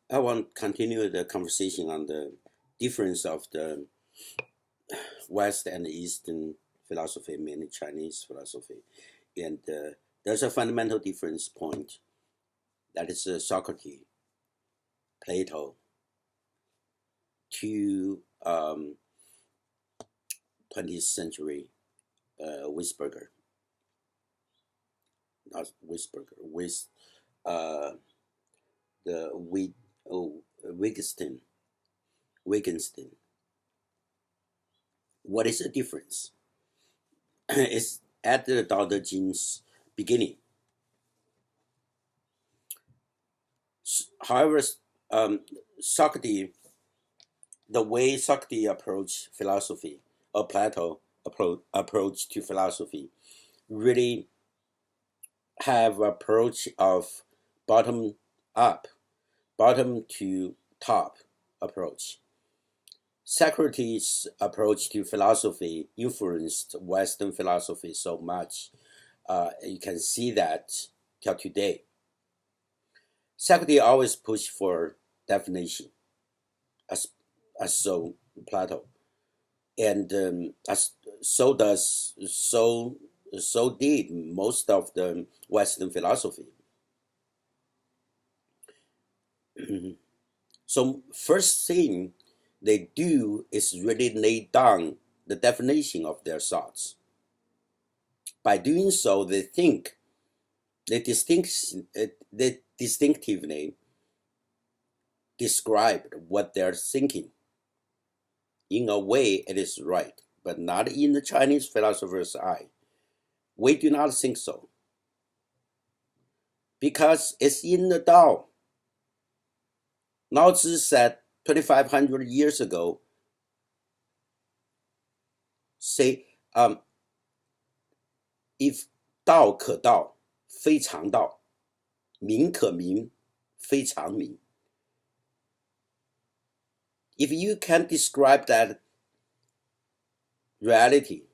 I want to continue the conversation on the difference of the West and Eastern philosophy, mainly Chinese philosophy. And there's a fundamental difference point. That is Socrates, Plato, to 20th century Wittberger, not Wittberger, with uh, the Wittgenstein. Wittgenstein. What is the difference? It's at the Tao Te Ching's beginning. However, um, Socrates, the way Socrates approached philosophy, or Plato approach to philosophy, really have approach of bottom up, bottom to top approach. Socrates' approach to philosophy influenced Western philosophy so much. You can see that till today. Socrates always pushed for definition, as, as so Plato, and as so did most of the Western philosophy. So first thing they do is really lay down the definition of their thoughts. By doing so, they think they distinctively describe what they're thinking. In a way, it is right, but not in the Chinese philosopher's eye. We do not think so, because it's in the Tao. Lao Tzu said 2,500 years ago, say, if 道可道，非常道；名可名，非常名。If you can describe that reality,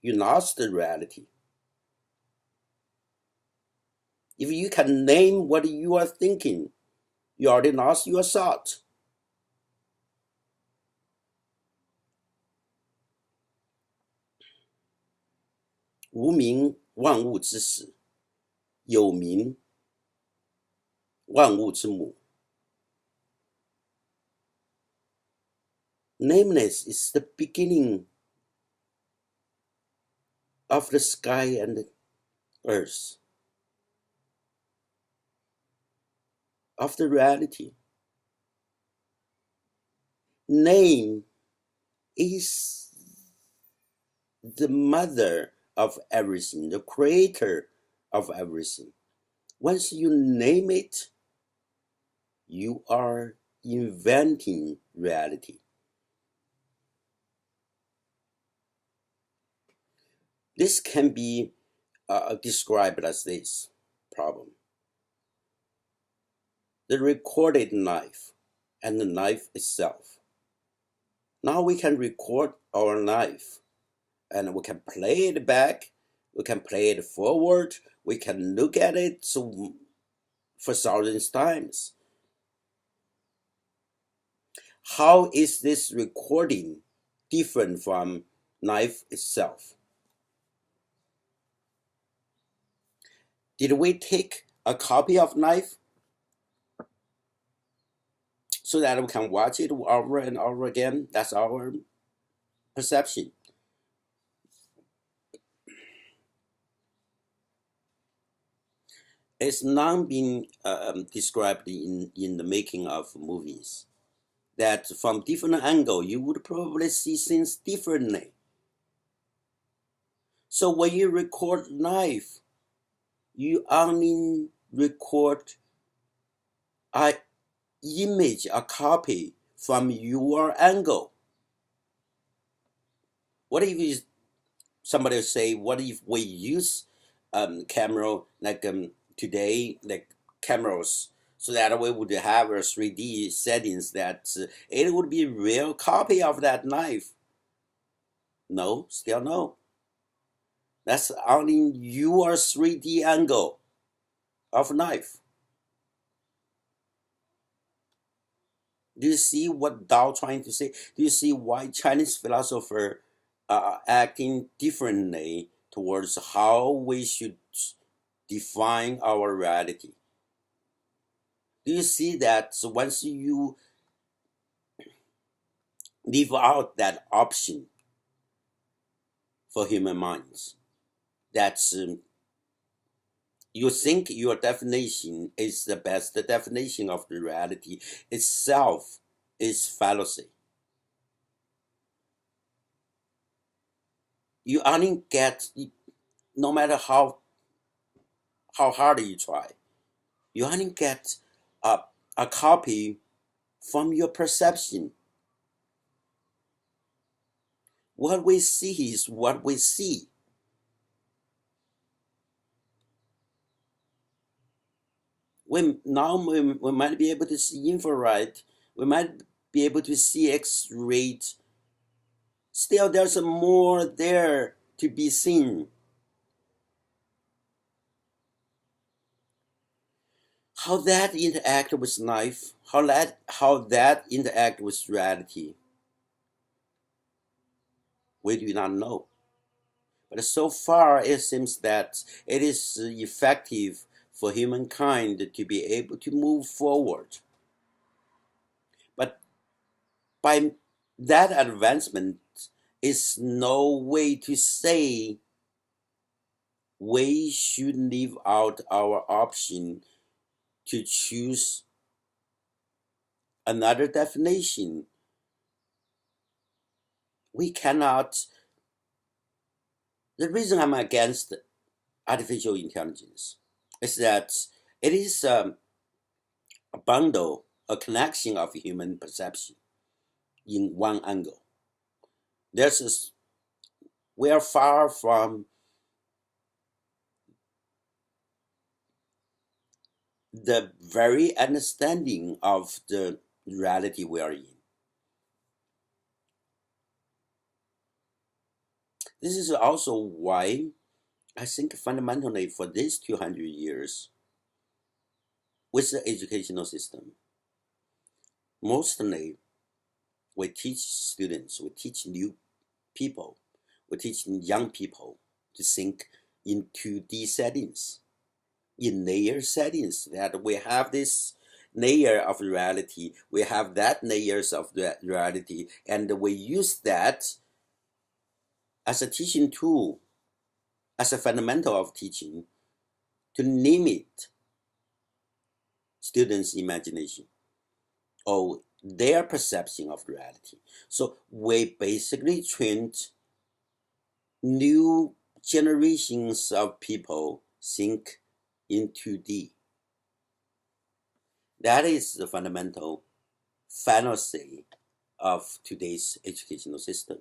you lost the reality. If you can name what you are thinking, you already lost your thought. 无名，万物之始；有名，万物之母。Nameless is the beginning of the sky and the earth, of the reality. Name is the mother of everything, the creator of everything. Once you name it, you are inventing reality. This can be described as this problem. The recorded knife and the knife itself. Now we can record our knife and we can play it back, we can play it forward, we can look at it for thousands of times. How is this recording different from knife itself? Did we take a copy of knife so that we can watch it over and over again? That's our perception. It's not been described in the making of movies, that from different angle you would probably see things differently. So when you record live, you only record a image, a copy from your angle. What if somebody say, what if we use camera like today, like cameras, so that we would have a 3D settings that it would be a real copy of that knife? No, still no. That's only your 3D angle of knife. Do you see what Tao trying to say? Do you see why Chinese philosophers are acting differently towards how we should define our reality? Do you see that? So once you leave out that option for human minds, that's you think your definition is the best definition of the reality itself is fallacy. You only get, no matter how hard you try, you only get a, a copy from your perception. What we see is what we see. We might be able to see infrared, we might be able to see X-ray. Still, there's more there to be seen. How that interact with life, how that interact with reality, we do not know. But so far, it seems that it is effective for humankind to be able to move forward. But by that advancement is no way to say we should leave out our option to choose another definition. We cannot. The reason I'm against artificial intelligence is that it is a bundle, a connection of human perception in one angle. There's a, we are far from the very understanding of the reality we are in. This is also why I think fundamentally for these 200 years with the educational system, mostly we teach students, we teach new people, we teach young people to think in 2D settings, in layer settings, that we have this layer of reality, we have that layers of the reality, and we use that as a teaching tool, as a fundamental of teaching, to limit students' imagination or their perception of reality. So we basically trained new generations of people think in 2D. That is the fundamental fallacy of today's educational system.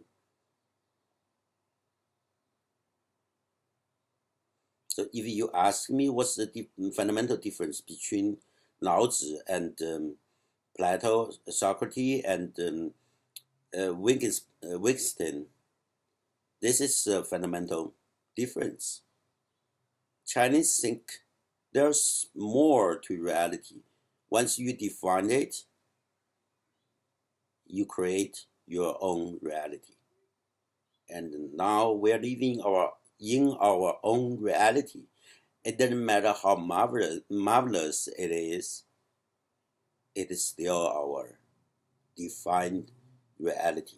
So if you ask me what's the fundamental difference between Lao Tzu and Plato, Socrates, and Wittgenstein, this is a fundamental difference. Chinese think there's more to reality. Once you define it, you create your own reality. And now we're living in our own reality. It doesn't matter how marvelous it is still our defined reality.